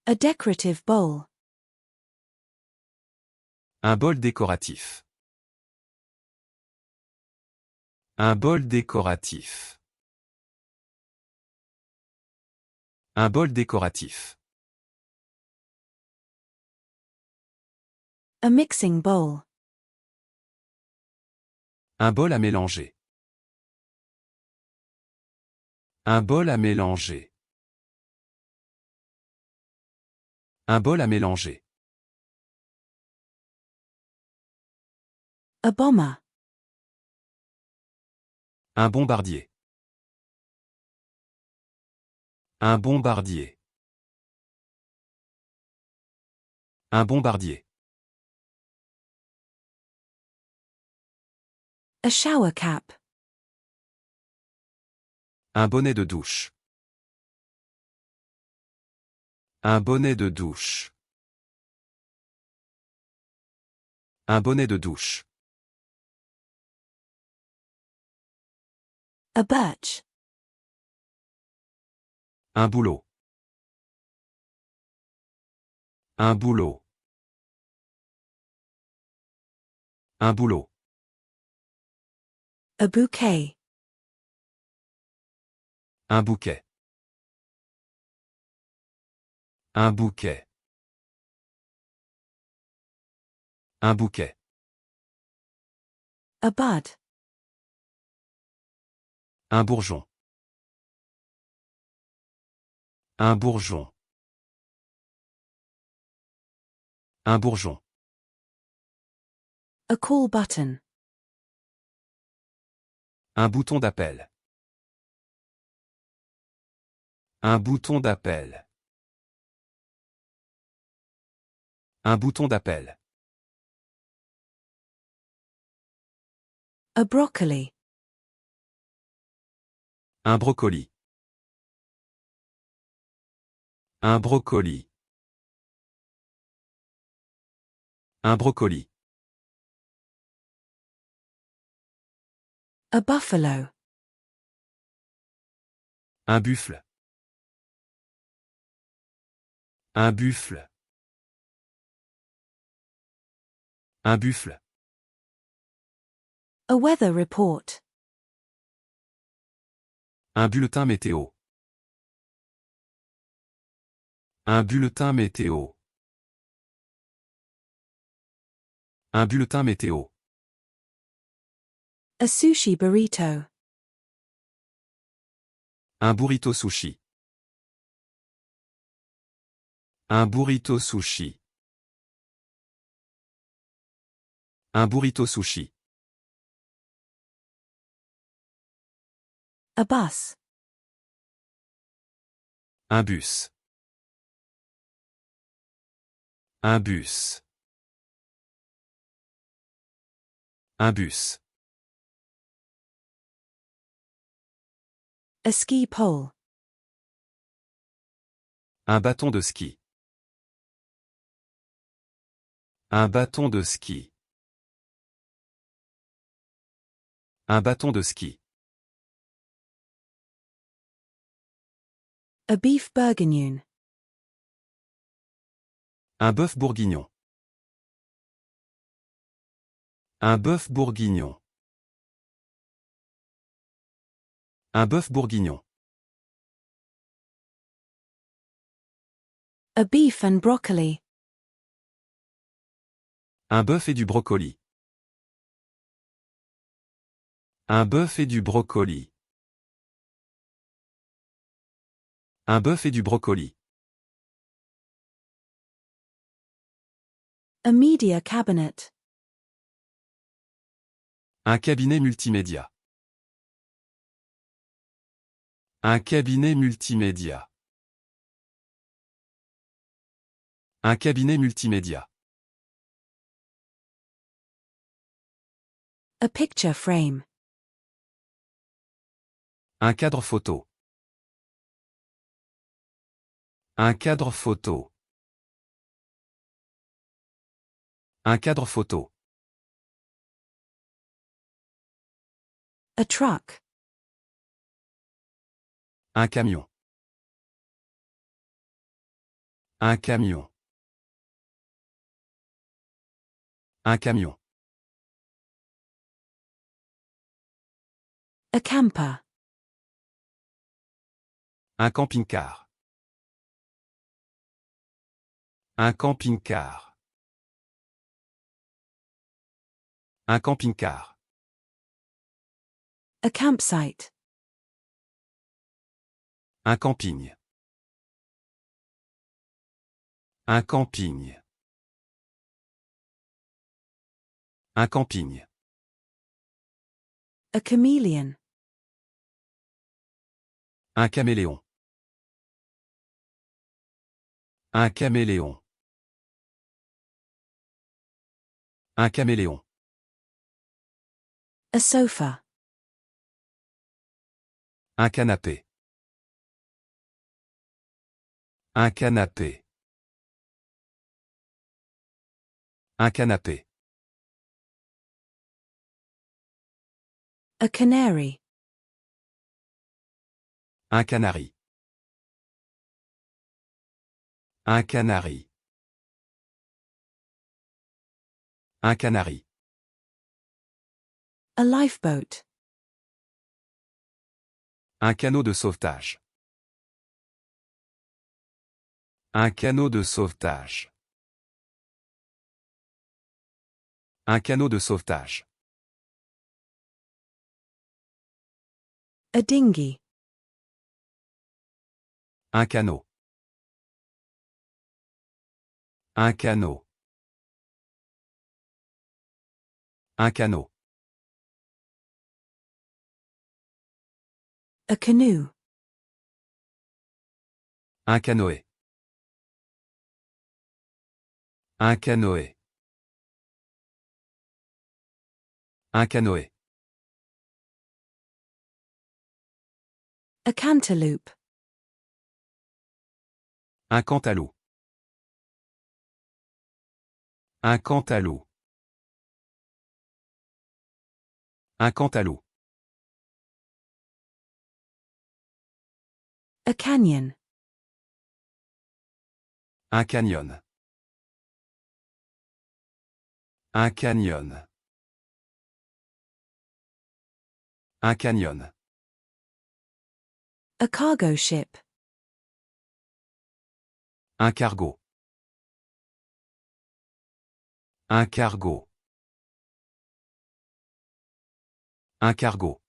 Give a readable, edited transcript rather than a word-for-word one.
A decorative bowl. Un bol décoratif. Un bol décoratif. Un bol décoratif. A mixing bowl. Un bol à mélanger. Un bol à mélanger. Un bol à mélanger. A bomber. Un bombardier. Un bombardier. Un bombardier. A shower cap. Un bonnet de douche. Un bonnet de douche. Un bonnet de douche. A birch. Un boulot. Un boulot. Un boulot. A bouquet. Un bouquet. Un bouquet. Un bouquet. A bud. Un bourgeon. Un bourgeon. Un bourgeon. A call button. Un bouton d'appel. Un bouton d'appel. Un bouton d'appel. A broccoli. Un brocoli. Un brocoli. Un brocoli. A buffalo. Un buffle. Un buffle. Un buffle. A weather report. Un bulletin météo. Un bulletin météo. Un bulletin météo. A sushi burrito. Un burrito sushi. Un burrito sushi. Un burrito sushi. A bus. Un bus. Un bus. Un bus. A ski pole. Un bâton de ski. Un bâton de ski. Un bâton de ski. A beef bourguignon. Un bœuf bourguignon. Un bœuf bourguignon. Un bœuf bourguignon. A beef and broccoli. Un bœuf et du brocoli. Un bœuf et du brocoli. Un bœuf et du brocoli. A media cabinet. Un cabinet multimédia. Un cabinet multimédia. Un cabinet multimédia. A picture frame. Un cadre photo. Un cadre photo. Un cadre photo. A truck. Un camion. Un camion. Un camion. A camper. Un camping-car. Un camping-car. Un camping-car. A campsite. Un camping. Un camping. Un camping. A chameleon. Un caméléon. Un caméléon. Un caméléon. A sofa. Un canapé. Un canapé. Un canapé. A canary. Un canari. Un canari. Un canari. A lifeboat. Un canot de sauvetage. Un canot de sauvetage. Un canot de sauvetage. A dinghy. Un canot. Un canot. Un canot. A canoe. Un canoë. Un canoë. Un canoë. A cantaloupe. Un cantalou. Un cantalou. Un cantalou. A canyon. Un canyon. Un canyon. Un canyon. A cargo ship. Un cargo. Un cargo. Un cargo.